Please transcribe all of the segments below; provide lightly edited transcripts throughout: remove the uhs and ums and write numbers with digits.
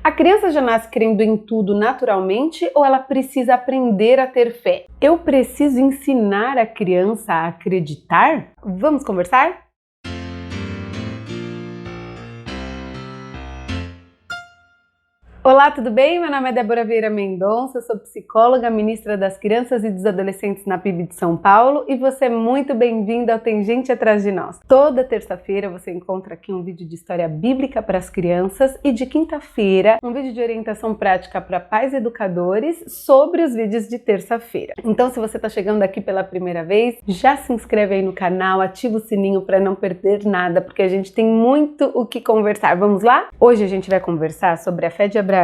A criança já nasce crendo em tudo naturalmente ou ela precisa aprender a ter fé? Eu preciso ensinar a criança a acreditar? Vamos conversar? Olá, tudo bem? Meu nome é Débora Vieira Mendonça, eu sou psicóloga, ministra das crianças e dos adolescentes na PIB de São Paulo e você é muito bem-vindo ao Tem Gente Atrás de Nós. Toda terça-feira você encontra aqui um vídeo de história bíblica para as crianças e de quinta-feira um vídeo de orientação prática para pais e educadores sobre os vídeos de terça-feira. Então, se você está chegando aqui pela primeira vez, já se inscreve aí no canal, ativa o sininho para não perder nada, porque a gente tem muito o que conversar. Vamos lá? Hoje a gente vai conversar sobre a fé de Abraão,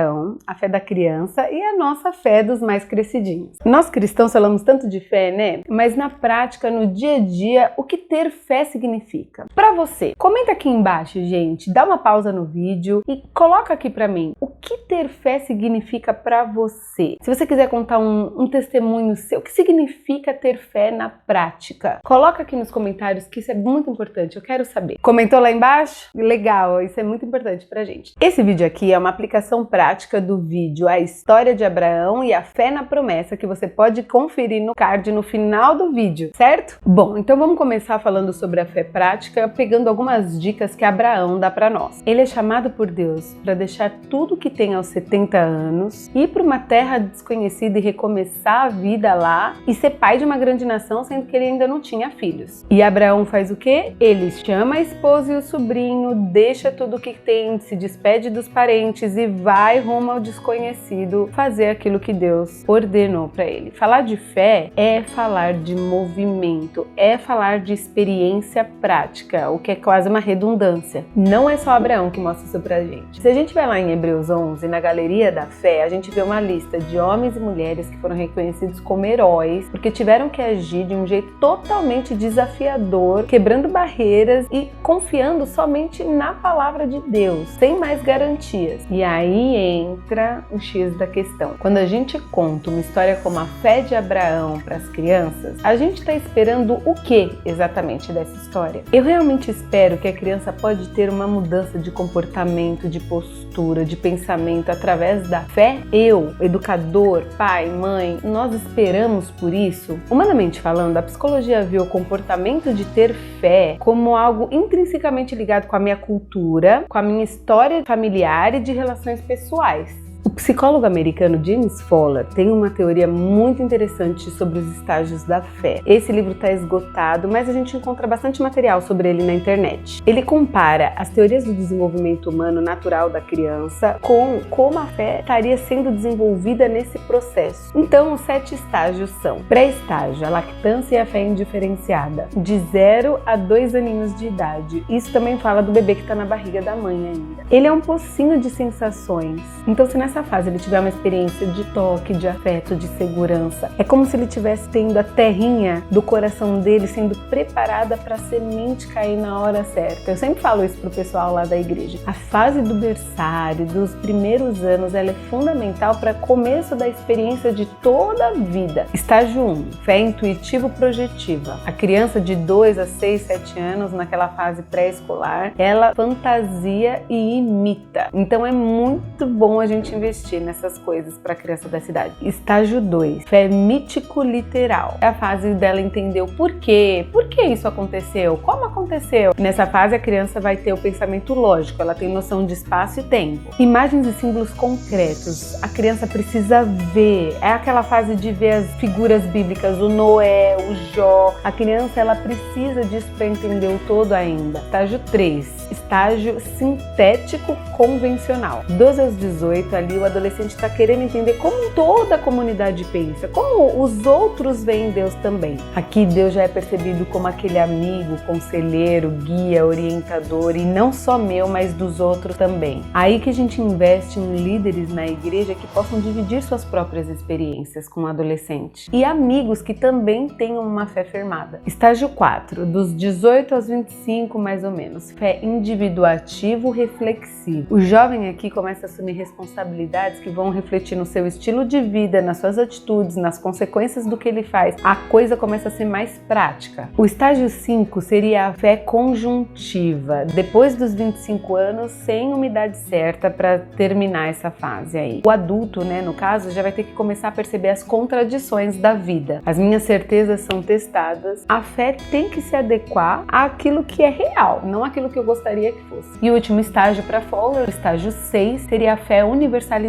a fé da criança e a nossa fé dos mais crescidinhos. Nós cristãos falamos tanto de fé, né? Mas na prática, no dia a dia, o que ter fé significa? Para você, comenta aqui embaixo, gente, dá uma pausa no vídeo e coloca aqui para mim o que ter fé significa para você. Se você quiser contar um testemunho seu, o que significa ter fé na prática? Coloca aqui nos comentários que isso é muito importante, eu quero saber. Comentou lá embaixo? Legal, isso é muito importante pra gente. Esse vídeo aqui é uma aplicação prática do vídeo A História de Abraão e a Fé na Promessa, que você pode conferir no card no final do vídeo, certo? Bom, então vamos começar falando sobre a fé prática, pegando algumas dicas que Abraão dá para nós. Ele é chamado por Deus para deixar tudo que tem aos 70 anos, ir para uma terra desconhecida e recomeçar a vida lá e ser pai de uma grande nação, sendo que ele ainda não tinha filhos. E Abraão faz o quê? Ele chama a esposa e o sobrinho, deixa tudo que tem, se despede dos parentes e vai rumo ao desconhecido fazer aquilo que Deus ordenou para ele. Falar de fé é falar de movimento, é falar de experiência prática, o que é quase uma redundância. Não é só Abraão que mostra isso pra gente. Se a gente vai lá em Hebreus 11, na galeria da fé, a gente vê uma lista de homens e mulheres que foram reconhecidos como heróis, porque tiveram que agir de um jeito totalmente desafiador, quebrando barreiras e confiando somente na palavra de Deus, sem mais garantias. E aí entra o X da questão. Quando a gente conta uma história como a fé de Abraão para as crianças, a gente está esperando o que exatamente dessa história? Eu realmente espero que a criança pode ter uma mudança de comportamento, de postura, de pensamento através da fé? Eu, educador, pai, mãe, nós esperamos por isso? Humanamente falando, a psicologia vê o comportamento de ter fé como algo intrinsecamente ligado com a minha cultura, com a minha história familiar e de relações pessoais. O psicólogo americano James Fowler tem uma teoria muito interessante sobre os estágios da fé. Esse livro está esgotado, mas a gente encontra bastante material sobre ele na internet. Ele compara as teorias do desenvolvimento humano natural da criança com como a fé estaria sendo desenvolvida nesse processo. Então, os 7 estágios são: pré-estágio, a lactância e a fé indiferenciada, de 0 a 2 aninhos de idade. Isso também fala do bebê que está na barriga da mãe ainda. Ele é um pocinho de sensações. Então, se nessa fase ele tiver uma experiência de toque, de afeto, de segurança, é como se ele estivesse tendo a terrinha do coração dele sendo preparada para a semente cair na hora certa. Eu sempre falo isso pro pessoal lá da igreja. A fase do berçário, dos primeiros anos, ela é fundamental para o começo da experiência de toda a vida. Estágio 1, fé intuitivo-projetiva. A criança de 2 a 6, 7 anos, naquela fase pré-escolar, ela fantasia e imita. Então é muito bom a gente investir nessas coisas para a criança dessa idade. Estágio 2, fé mítico-literal. É a fase dela entender o porquê. Por que isso aconteceu? Como aconteceu? Nessa fase a criança vai ter o pensamento lógico, ela tem noção de espaço e tempo. Imagens e símbolos concretos. A criança precisa ver. É aquela fase de ver as figuras bíblicas, o Noé, o Jó. A criança ela precisa disso para entender o todo ainda. Estágio 3, estágio sintético convencional. 12 aos 18, ali o adolescente está querendo entender como toda a comunidade pensa, como os outros veem Deus também. Aqui Deus já é percebido como aquele amigo, conselheiro, guia, orientador, e não só meu, mas dos outros também. Aí que a gente investe em líderes na igreja que possam dividir suas próprias experiências com o adolescente. E amigos que também tenham uma fé firmada. Estágio 4, dos 18 aos 25 mais ou menos, fé individuativo reflexivo. O jovem aqui começa a assumir responsabilidade habilidades que vão refletir no seu estilo de vida, nas suas atitudes, nas consequências do que ele faz, a coisa começa a ser mais prática. O estágio 5 seria a fé conjuntiva, depois dos 25 anos, sem uma idade certa para terminar essa fase aí. O adulto, né, no caso, já vai ter que começar a perceber as contradições da vida. As minhas certezas são testadas, a fé tem que se adequar àquilo que é real, não àquilo que eu gostaria que fosse. E o último estágio para Fowler, o estágio 6, seria a fé universalizante,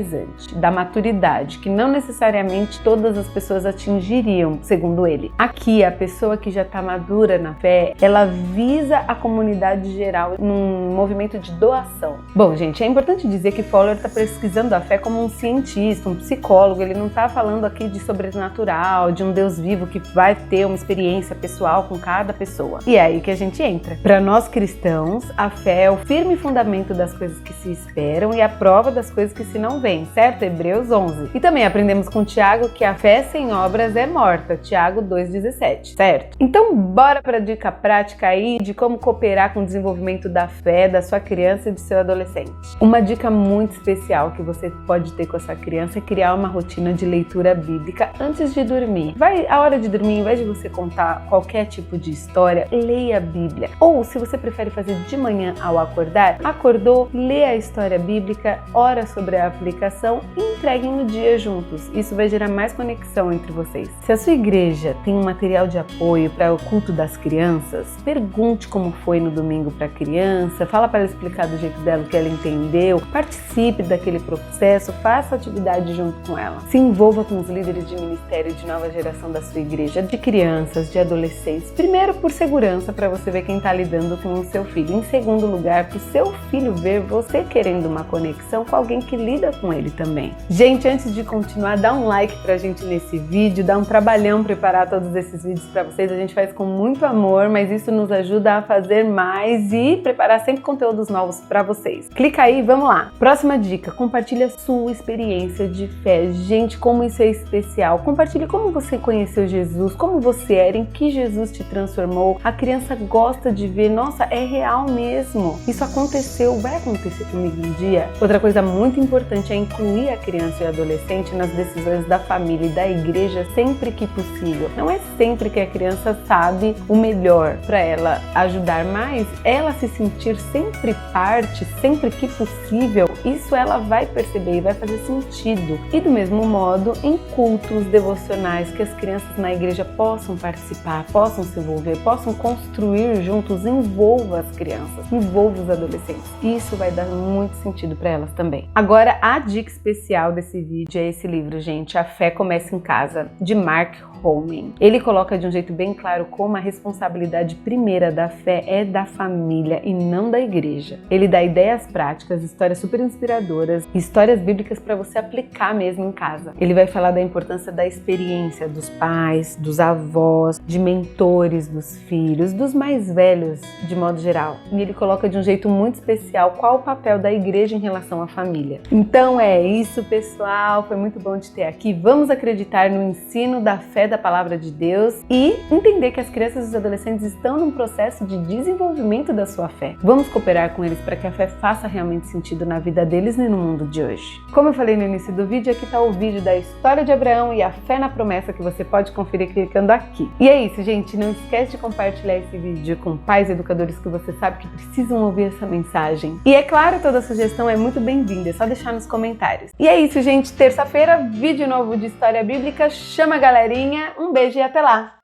da maturidade, que não necessariamente todas as pessoas atingiriam, segundo ele. Aqui, a pessoa que já está madura na fé, ela visa a comunidade geral num movimento de doação. Bom, gente, é importante dizer que Fowler está pesquisando a fé como um cientista, um psicólogo. Ele não está falando aqui de sobrenatural, de um Deus vivo que vai ter uma experiência pessoal com cada pessoa. E é aí que a gente entra. Para nós cristãos, a fé é o firme fundamento das coisas que se esperam e a prova das coisas que se não veem, certo? Hebreus 11. E também aprendemos com Tiago que a fé sem obras é morta, Tiago 2,17, certo? Então bora para a dica prática aí de como cooperar com o desenvolvimento da fé da sua criança e do seu adolescente. Uma dica muito especial que você pode ter com a sua criança é criar uma rotina de leitura bíblica antes de dormir. Vai, a hora de dormir, ao invés de você contar qualquer tipo de história, leia a Bíblia. Ou, se você prefere fazer de manhã ao acordar, acordou, lê a história bíblica, ora sobre a aplicação e entreguem no dia juntos. Isso vai gerar mais conexão entre vocês. Se a sua igreja tem um material de apoio para o culto das crianças, pergunte como foi no domingo para a criança, fala para ela explicar do jeito dela o que ela entendeu, participe daquele processo, faça atividade junto com ela. Se envolva com os líderes de ministério de nova geração da sua igreja, de crianças, de adolescentes. Primeiro, por segurança, para você ver quem está lidando com o seu filho. Em segundo lugar, para o seu filho ver você querendo uma conexão com alguém que lida com ele também. Gente, antes de continuar, dá um like pra gente nesse vídeo, dá um trabalhão preparar todos esses vídeos para vocês. A gente faz com muito amor, mas isso nos ajuda a fazer mais e preparar sempre conteúdos novos para vocês. Clica aí, vamos lá. Próxima dica, compartilhe a sua experiência de fé. Gente, como isso é especial. Compartilhe como você conheceu Jesus, como você era, em que Jesus te transformou. A criança gosta de ver, nossa, é real mesmo. Isso aconteceu, vai acontecer comigo um dia. Outra coisa muito importante é incluir a criança e o adolescente nas decisões da família e da igreja sempre que possível. Não é sempre que a criança sabe o melhor para ela ajudar, mas ela se sentir sempre parte, sempre que possível, isso ela vai perceber e vai fazer sentido. E do mesmo modo, em cultos devocionais que as crianças na igreja possam participar, possam se envolver, possam construir juntos, envolva as crianças, envolva os adolescentes. Isso vai dar muito sentido para elas também. Agora, a dica especial desse vídeo é esse livro, gente, A Fé Começa em Casa, de Mark Holman. Ele coloca de um jeito bem claro como a responsabilidade primeira da fé é da família e não da igreja. Ele dá ideias práticas, histórias super inspiradoras, histórias bíblicas para você aplicar mesmo em casa. Ele vai falar da importância da experiência dos pais, dos avós, de mentores dos filhos, dos mais velhos de modo geral. E ele coloca de um jeito muito especial qual o papel da igreja em relação à família. Então é isso, pessoal. Foi muito bom te ter aqui. Vamos acreditar no ensino da fé da palavra de Deus e entender que as crianças e os adolescentes estão num processo de desenvolvimento da sua fé. Vamos cooperar com eles para que a fé faça realmente sentido na vida deles e no mundo de hoje. Como eu falei no início do vídeo, aqui está o vídeo da história de Abraão e a fé na promessa que você pode conferir clicando aqui. E é isso, gente. Não esquece de compartilhar esse vídeo com pais e educadores que você sabe que precisam ouvir essa mensagem. E é claro, toda sugestão é muito bem-vinda, é só deixar nos comentários. E é isso, gente. Terça-feira, vídeo novo de História Bíblica. Chama a galerinha. Um beijo e até lá!